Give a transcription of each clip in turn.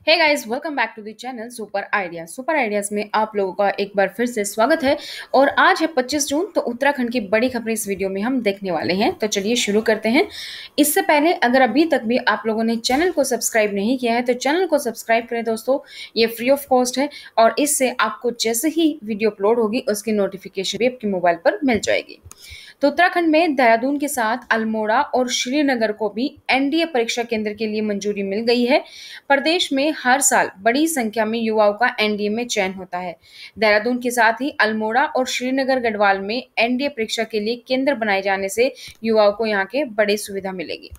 Hey guys, welcome back to the channel super ideas में आप लोगों का एक बार फिर से स्वागत है। और आज है 25 जून, तो उत्तराखंड की बड़ी खबरें इस वीडियो में हम देखने वाले हैं। तो चलिए शुरू करते हैं। इससे पहले अगर अभी तक भी आप लोगों ने चैनल को सब्सक्राइब नहीं किया है तो चैनल को सब्सक्राइब करें दोस्तों। ये फ्री ऑफ कॉस्ट है और इससे आपको जैसे ही वीडियो अपलोड होगी उसकी नोटिफिकेशन भी आपके मोबाइल पर मिल जाएगी। तो उत्तराखंड में देहरादून के साथ अल्मोड़ा और श्रीनगर को भी एनडीए परीक्षा केंद्र के लिए मंजूरी मिल गई है। प्रदेश में हर साल बड़ी संख्या में युवाओं का एनडीए में चयन होता है। देहरादून के साथ ही अल्मोड़ा और श्रीनगर गढ़वाल में एनडीए परीक्षा के लिए केंद्र बनाए जाने से युवाओं को यहाँ के बड़ी सुविधा मिलेगी।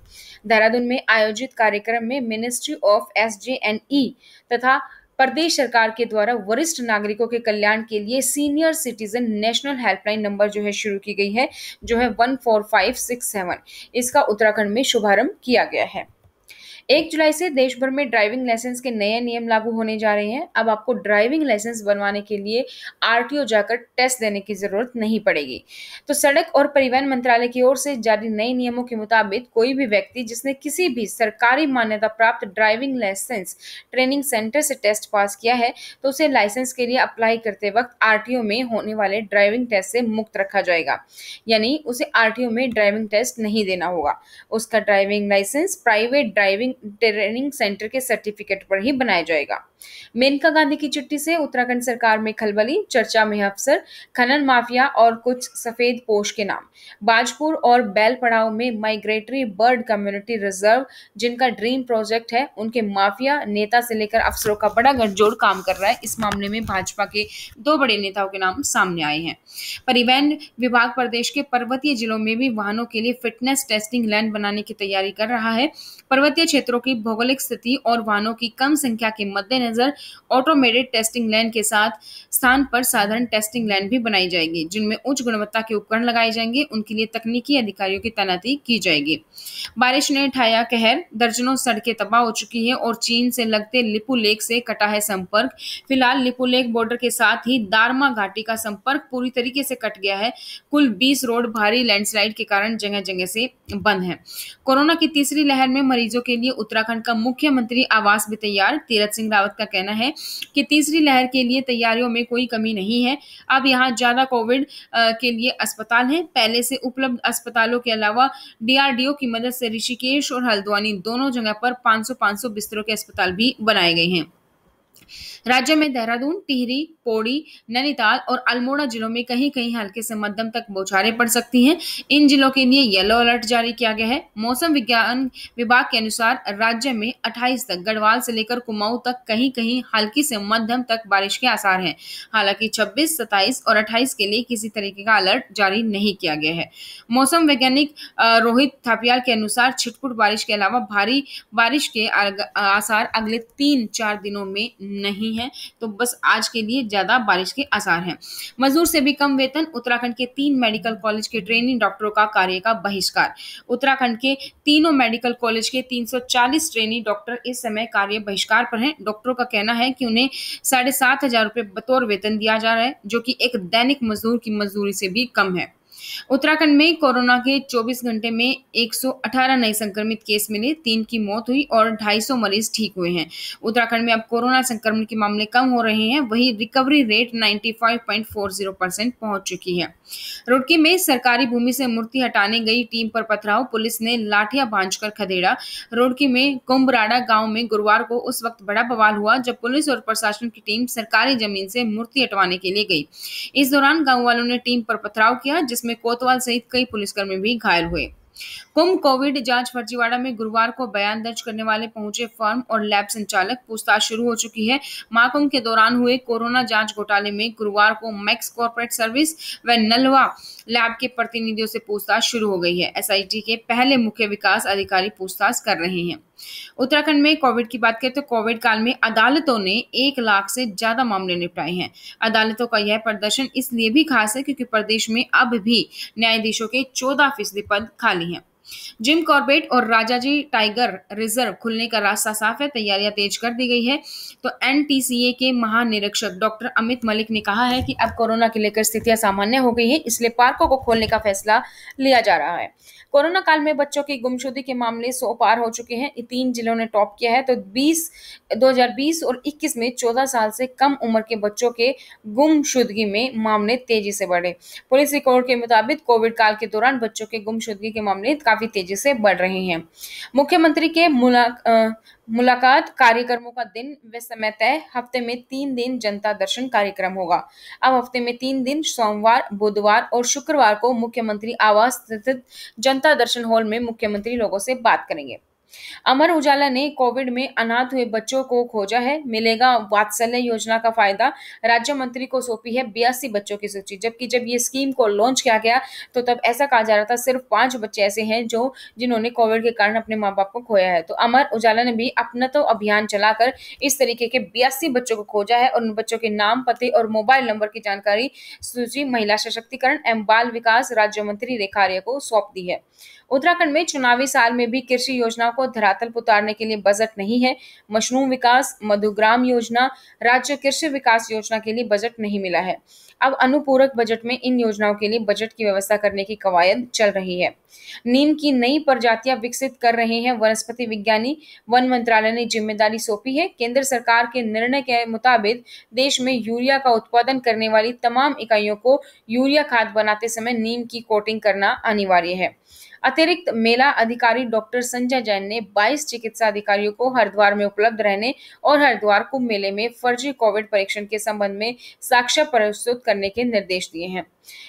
देहरादून में आयोजित कार्यक्रम में मिनिस्ट्री ऑफ एसजेएनई तथा प्रदेश सरकार के द्वारा वरिष्ठ नागरिकों के कल्याण के लिए senior citizen national helpline number जो है शुरू की गई है, जो है 14567। इसका उत्तराखंड में शुभारंभ किया गया है। 1 जुलाई से देश भर में ड्राइविंग लाइसेंस के नए नियम लागू होने जा रहे हैं। अब आपको ड्राइविंग लाइसेंस बनवाने के लिए आरटीओ जाकर टेस्ट देने की जरूरत नहीं पड़ेगी। तो सड़क और परिवहन मंत्रालय की ओर से जारी नए नियमों के मुताबिक कोई भी व्यक्ति जिसने किसी भी सरकारी मान्यता प्राप्त ड्राइविंग लाइसेंस ट्रेनिंग सेंटर से टेस्ट पास किया है तो उसे लाइसेंस के लिए अप्लाई करते वक्त आरटीओ में होने वाले ड्राइविंग टेस्ट से मुक्त रखा जाएगा। यानी उसे आरटीओ में ड्राइविंग टेस्ट नहीं देना होगा। उसका driving licence private driving training centre के सर्टिफिकेट पर ही बनाया जाएगा। मेनका गांधी की चिट्ठी से उत्तराखंड सरकार में खलबली, चर्चा में अफसर, खनन माफिया और कुछ सफेद पोश के नाम। बाजपुर और बैल पड़ाव में माइग्रेटरी बर्ड कम्युनिटी रिजर्व जिनका ड्रीम प्रोजेक्ट है, उनके माफिया नेता से लेकर अफसरों का बड़ा गठजोड़ काम कर रहा है। इस मामले में भाजपा के 2 बड़े नेताओं के नाम सामने आए हैं। परिवहन विभाग प्रदेश के पर्वतीय जिलों में भी वाहनों के लिए फिटनेस टेस्टिंग लैंड बनाने की तैयारी कर रहा है। पर्वतीय क्षेत्रों की भौगोलिक स्थिति और वाहनों की कम संख्या के मद्देनजर ऑटोमेटेड टेस्टिंग लैंड के साथ स्थान पर साधारण टेस्टिंग लैंड भी बनाई जाएगी, जिनमें उच्च गुणवत्ता के उपकरण लगाए जाएंगे। उनके लिए तकनीकी अधिकारियों की तैनाती की जाएगी। बारिश ने ढाया कहर, दर्जनों सड़कें तबाह हो चुकी है और चीन से लगते लिपु लेक से कटा है संपर्क। फिलहाल लिपु लेक बॉर्डर के साथ ही दारमा घाटी का संपर्क पूरी तरीके से कट गया है। कुल 20 रोड भारी लैंडस्लाइड के कारण जगह जगह से बंद है। कोरोना की तीसरी लहर में मरीजों के लिए उत्तराखंड का मुख्यमंत्री आवास भी तैयार। तीरथ सिंह रावत का कहना है कि तीसरी लहर के लिए तैयारियों में कोई कमी नहीं है। अब यहाँ ज्यादा कोविड के लिए अस्पताल हैं। पहले से उपलब्ध अस्पतालों के अलावा डीआरडीओ की मदद से ऋषिकेश और हल्द्वानी दोनों जगह पर 500-500 बिस्तरों के अस्पताल भी बनाए गए हैं। राज्य में देहरादून, टिहरी, पौड़ी, नैनीताल और अल्मोड़ा जिलों में कहीं कहीं हल्के से मध्यम तक बौछारें पड़ सकती हैं। इन जिलों के लिए येलो अलर्ट जारी किया गया है। मौसम विज्ञान विभाग के अनुसार राज्य में 28 तक गढ़वाल से लेकर कुमाऊं तक कहीं कहीं हल्की से मध्यम तक बारिश के आसार हैं। हालांकि 26, 27 और 28 के लिए किसी तरीके का अलर्ट जारी नहीं किया गया है। मौसम वैज्ञानिक रोहित थापियाल के अनुसार छिटपुट बारिश के अलावा भारी बारिश के आसार अगले 3-4 दिनों में नहीं है। तो बस आज के लिए ज्यादा बारिश के आसार हैं। मजदूर से भी कम वेतन, उत्तराखंड के 3 मेडिकल कॉलेज के ट्रेनी डॉक्टरों का कार्य का बहिष्कार। उत्तराखंड के तीनों मेडिकल कॉलेज के 340 ट्रेनी डॉक्टर इस समय कार्य बहिष्कार पर हैं। डॉक्टरों का कहना है कि उन्हें 7,500 रुपए बतौर वेतन दिया जा रहा है, जो कि एक दैनिक मजदूर की मजदूरी से भी कम है। उत्तराखंड में कोरोना के 24 घंटे में 118 नए संक्रमित केस मिले, 3 की मौत हुई और 250 मरीज ठीक हुए हैं। उत्तराखंड में अब कोरोना संक्रमण के मामले कम हो रहे हैं, वहीं रिकवरी रेट 95.40% पहुंच चुकी है। रुड़की में सरकारी भूमि से मूर्ति हटाने गई टीम पर पथराव, पुलिस ने लाठियां भांजकर खदेड़ा। रुड़की में कुंभराड़ा गांव में गुरुवार को उस वक्त बड़ा बवाल हुआ जब पुलिस और प्रशासन की टीम सरकारी जमीन से मूर्ति हटवाने के लिए गई। इस दौरान गांव वालों ने टीम पर पथराव किया, जिसमें कोतवाल सहित कई पुलिसकर्मी भी घायल हुए। कुंभ कोविड जांच फर्जीवाड़ा में गुरुवार को बयान दर्ज करने वाले पहुंचे फर्म और लैब संचालक, पूछताछ शुरू हो चुकी है। महाकुंभ के दौरान हुए कोरोना जांच घोटाले में गुरुवार को मैक्स कॉर्पोरेट सर्विस व नलवा लैब के प्रतिनिधियों से पूछताछ शुरू हो गई है। एसआईटी के पहले मुख्य विकास अधिकारी पूछताछ कर रहे हैं। उत्तराखंड में कोविड की बात करें तो कोविड काल में अदालतों ने 1 लाख से ज्यादा मामले निपटाए हैं। अदालतों का यह प्रदर्शन इसलिए भी खास है क्योंकि प्रदेश में अब भी न्यायाधीशों के 14% पद खाली हैं। जिम कॉर्बेट और राजाजी टाइगर रिजर्व खुलने का रास्ता साफ है, तैयारियां तेज कर दी गई है। तो एनटीसीए के महानिरीक्षक डॉक्टर अमित मलिक ने कहा है कि अब कोरोना के लेकर स्थितियां सामान्य हो गई है, इसलिए पार्कों को खोलने का फैसला लिया जा रहा है। कोरोना काल में बच्चों की गुमशुदगी के मामले 100 पार हो चुके हैं। 3 जिलों ने टॉप किया है। तो 2020 और 21 में 14 साल से कम उम्र के बच्चों के गुमशुदगी में मामले तेजी से बढ़े। पुलिस रिकॉर्ड के मुताबिक कोविड काल के दौरान बच्चों के गुमशुदगी के मामले काफी तेजी से बढ़ रहे हैं। मुख्यमंत्री के मुलाकात कार्यक्रमों का दिन व समय तय। हफ्ते में 3 दिन जनता दर्शन कार्यक्रम होगा। अब हफ्ते में 3 दिन सोमवार, बुधवार और शुक्रवार को मुख्यमंत्री आवास स्थित जनता दर्शन हॉल में मुख्यमंत्री लोगों से बात करेंगे। अमर उजाला ने कोविड में अनाथ हुए बच्चों को खोजा है, मिलेगा वात्सल्य योजना का फायदा। राज्य मंत्री को सौंपी है 82 बच्चों की सूची। जबकि जब ये स्कीम को लॉन्च किया गया तो तब ऐसा कहा जा रहा था सिर्फ 5 बच्चे ऐसे हैं जिन्होंने कोविड के कारण अपने माँ बाप को खोया है। तो अमर उजाला ने भी अपना तो अभियान चलाकर इस तरीके के 82 बच्चों को खोजा है और उन बच्चों के नाम, पते और मोबाइल नंबर की जानकारी सूची महिला सशक्तिकरण एवं बाल विकास राज्य मंत्री रेखा आर्य को सौंप दी है। उत्तराखंड में चुनावी साल में भी कृषि योजनाओं को धरातल पर उतारने के लिए बजट नहीं है। मशरूम विकास, मधुग्राम योजना, राज्य कृषि विकास योजना के लिए बजट नहीं मिला है। अब अनुपूरक बजट में इन योजनाओं के लिए बजट की व्यवस्था करने की कवायद चल रही है। नीम की नई प्रजातियां विकसित कर रहे हैं वनस्पति विज्ञानी। वन मंत्रालय ने जिम्मेदारी सौंपी है। केंद्र सरकार के निर्णय के मुताबिक देश में यूरिया का उत्पादन करने वाली तमाम इकाइयों को यूरिया खाद बनाते समय नीम की कोटिंग करना अनिवार्य है। अतिरिक्त मेला अधिकारी डॉक्टर संजय जैन ने 22 चिकित्सा अधिकारियों को हरिद्वार में उपलब्ध रहने और हरिद्वार कुंभ मेले में फर्जी कोविड परीक्षण के संबंध में साक्ष्य प्रस्तुत करने के निर्देश दिए हैं।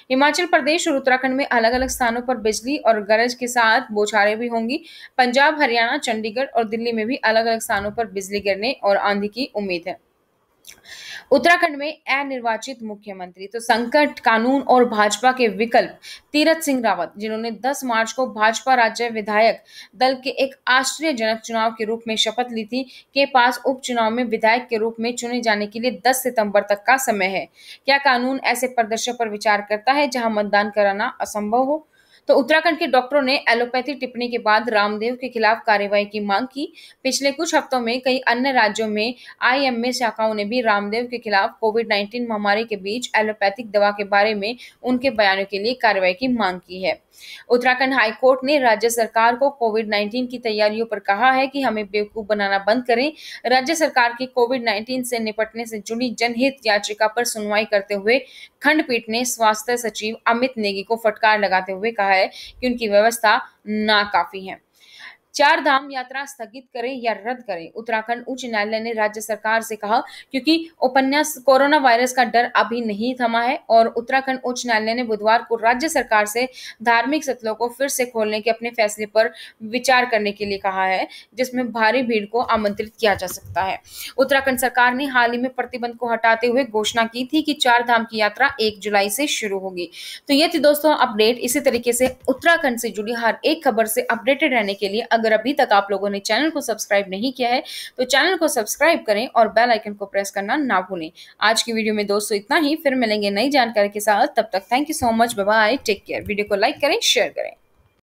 हिमाचल प्रदेश और उत्तराखंड में अलग अलग स्थानों पर बिजली और गरज के साथ बौछारें भी होंगी। पंजाब, हरियाणा, चंडीगढ़ और दिल्ली में भी अलग अलग स्थानों पर बिजली गिरने और आंधी की उम्मीद है। उत्तराखंड में अनिर्वाचित मुख्यमंत्री तो संकट कानून और भाजपा के विकल्प तीरथ सिंह रावत, जिन्होंने 10 मार्च को भाजपा राज्य विधायक दल के एक आश्चर्यजनक चुनाव के रूप में शपथ ली थी, के पास उपचुनाव में विधायक के रूप में चुने जाने के लिए 10 सितंबर तक का समय है। क्या कानून ऐसे प्रदर्शन पर विचार करता है जहां मतदान कराना असंभव हो? तो उत्तराखंड के डॉक्टरों ने एलोपैथी टिप्पणी के बाद रामदेव के खिलाफ कार्रवाई की मांग की। पिछले कुछ हफ्तों में कई अन्य राज्यों में आईएमए शाखाओं ने भी रामदेव के खिलाफ कोविड-19 महामारी के बीच एलोपैथिक दवा के बारे में उनके बयानों के लिए कार्रवाई की मांग की है। उत्तराखंड हाईकोर्ट ने राज्य सरकार को कोविड-19 की तैयारियों पर कहा है कि हमें बेवकूफ बनाना बंद करें। राज्य सरकार की कोविड-19 से निपटने से जुड़ी जनहित याचिका पर सुनवाई करते हुए खंडपीठ ने स्वास्थ्य सचिव अमित नेगी को फटकार लगाते हुए कहा है कि उनकी व्यवस्था नाकाफी है। 4 धाम यात्रा स्थगित करें या रद्द करें, उत्तराखंड उच्च न्यायालय ने राज्य सरकार से कहा, क्योंकि उपन्यास कोरोना वायरस का डर अभी नहीं थमा है और उत्तराखंड उच्च न्यायालय ने बुधवार को राज्य सरकार से धार्मिक स्थलों को फिर से खोलने के अपने फैसले पर विचार करने के लिए कहा है, जिसमें भारी भीड़ को आमंत्रित किया जा सकता है। उत्तराखंड सरकार ने हाल ही में प्रतिबंध को हटाते हुए घोषणा की थी कि 4 धाम की यात्रा 1 जुलाई से शुरू होगी। तो ये थी दोस्तों अपडेट। इसी तरीके से उत्तराखंड से जुड़ी हर एक खबर से अपडेटेड रहने के लिए अगर अभी तक आप लोगों ने चैनल को सब्सक्राइब नहीं किया है तो चैनल को सब्सक्राइब करें और बेल आइकन को प्रेस करना ना भूलें। आज की वीडियो में दोस्तों इतना ही, फिर मिलेंगे नई जानकारी के साथ। तब तक thank you so much, bye bye, take care. Video को लाइक करें, शेयर करें।